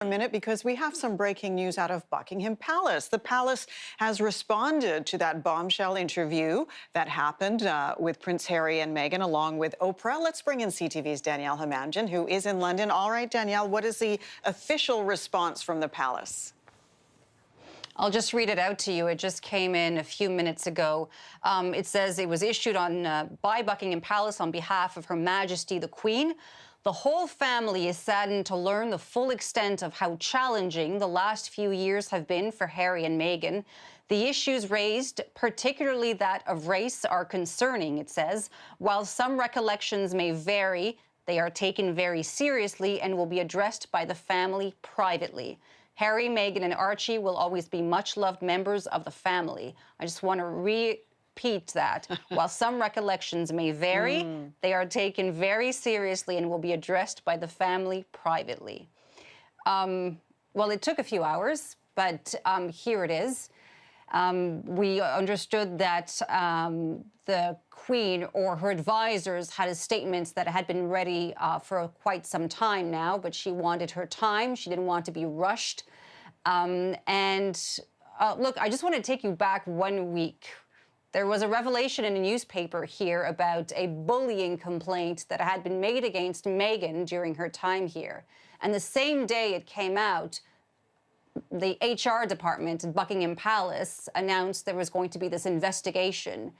A minute, because we have some breaking news out of Buckingham Palace. The palace has responded to that bombshell interview that happened with Prince Harry and Meghan along with Oprah. Let's bring in CTV's Danielle Hamamdjian, who is in London. All right, Danielle, what is the official response from the palace? I'll just read it out to you. It just came in a few minutes ago. It says it was issued by Buckingham Palace on behalf of Her Majesty the Queen. The whole family is saddened to learn the full extent of how challenging the last few years have been for Harry and Meghan. The issues raised, particularly that of race, are concerning, it says. While some recollections may vary, they are taken very seriously and will be addressed by the family privately. Harry, Meghan, and Archie will always be much-loved members of the family. I just want to repeat that. While some recollections may vary, they are taken very seriously and will be addressed by the family privately. Well, it took a few hours, but here it is. We understood that the Queen or her advisors had statements that had been ready for quite some time now, but she wanted her time. She didn't want to be rushed. Look, I just want to take you back 1 week. There was a revelation in a newspaper here about a bullying complaint that had been made against Meghan during her time here. And the same day it came out, the HR department at Buckingham Palace announced there was going to be this investigation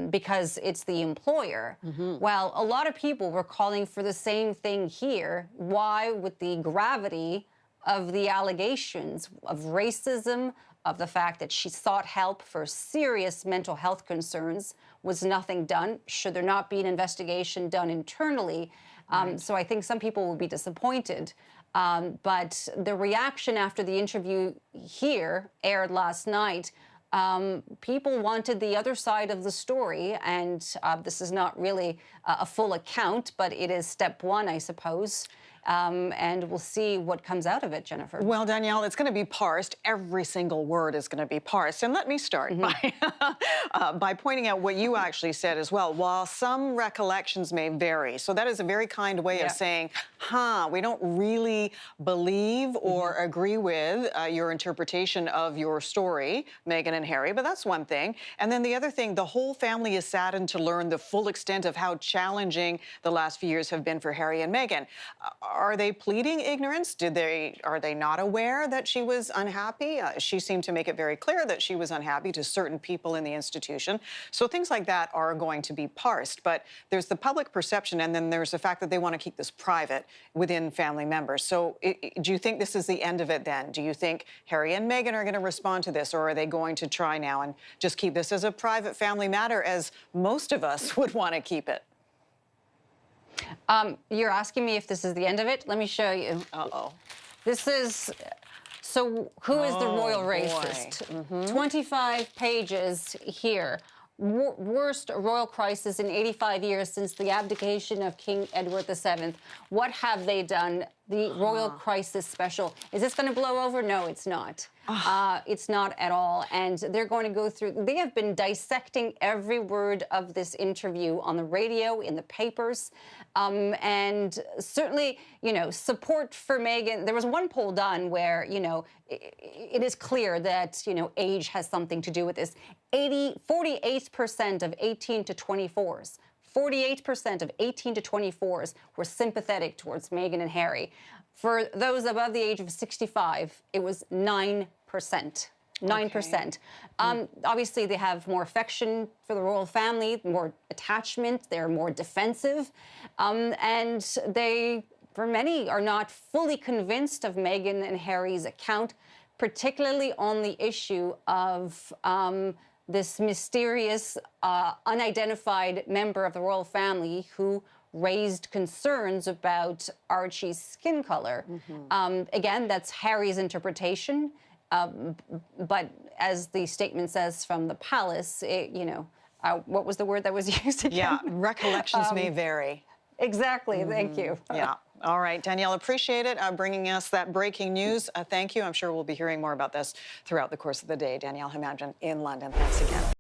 because it's the employer. Well, a lot of people were calling for the same thing here. Why, with the gravity of the allegations of racism, of the fact that she sought help for serious mental health concerns, was nothing done? Should there not be an investigation done internally? So I think some people will be disappointed. But the reaction after the interview here aired last night, people wanted the other side of the story, and this is not really a full account, but it is step one, I suppose. And we'll see what comes out of it, Jennifer. Well, Danielle, it's going to be parsed. Every single word is going to be parsed. And let me start by pointing out what you actually said as well. While some recollections may vary. So that is a very kind way of saying, we don't really believe or agree with your interpretation of your story, Meghan and Harry, but that's one thing. And then the other thing, the whole family is saddened to learn the full extent of how challenging the last few years have been for Harry and Meghan. Are they pleading ignorance? Are they not aware that she was unhappy? She seemed to make it very clear that she was unhappy to certain people in the institution. So things like that are going to be parsed. But there's the public perception, and then there's the fact that they want to keep this private within family members. So do you think this is the end of it then? Do you think Harry and Meghan are going to respond to this, or are they going to try now and just keep this as a private family matter, as most of us would want to keep it? You're asking me if this is the end of it? Let me show you. This is, so who is the royal racist? 25 pages here. Worst royal crisis in 85 years since the abdication of King Edward VII. What have they done? The royal crisis special. Is this going to blow over? No, it's not. It's not at all. And they're going to go through, they have been dissecting every word of this interview on the radio, in the papers. And certainly, you know, support for Meghan. There was one poll done where, you know, it is clear that, you know, age has something to do with this. 48% of 18 to 24s. 48% of 18 to 24s were sympathetic towards Meghan and Harry. For those above the age of 65, it was 9%. 9%. Obviously, they have more affection for the royal family, more attachment, they're more defensive, and they, for many, are not fully convinced of Meghan and Harry's account, particularly on the issue of this mysterious, unidentified member of the royal family who raised concerns about Archie's skin color. Again, that's Harry's interpretation, but as the statement says from the palace, you know, what was the word that was used again? Yeah, recollections may vary. Exactly, thank you. Yeah. All right, Danielle, appreciate it, bringing us that breaking news. Thank you. I'm sure we'll be hearing more about this throughout the course of the day. Danielle Hamamdjian in London. Thanks again.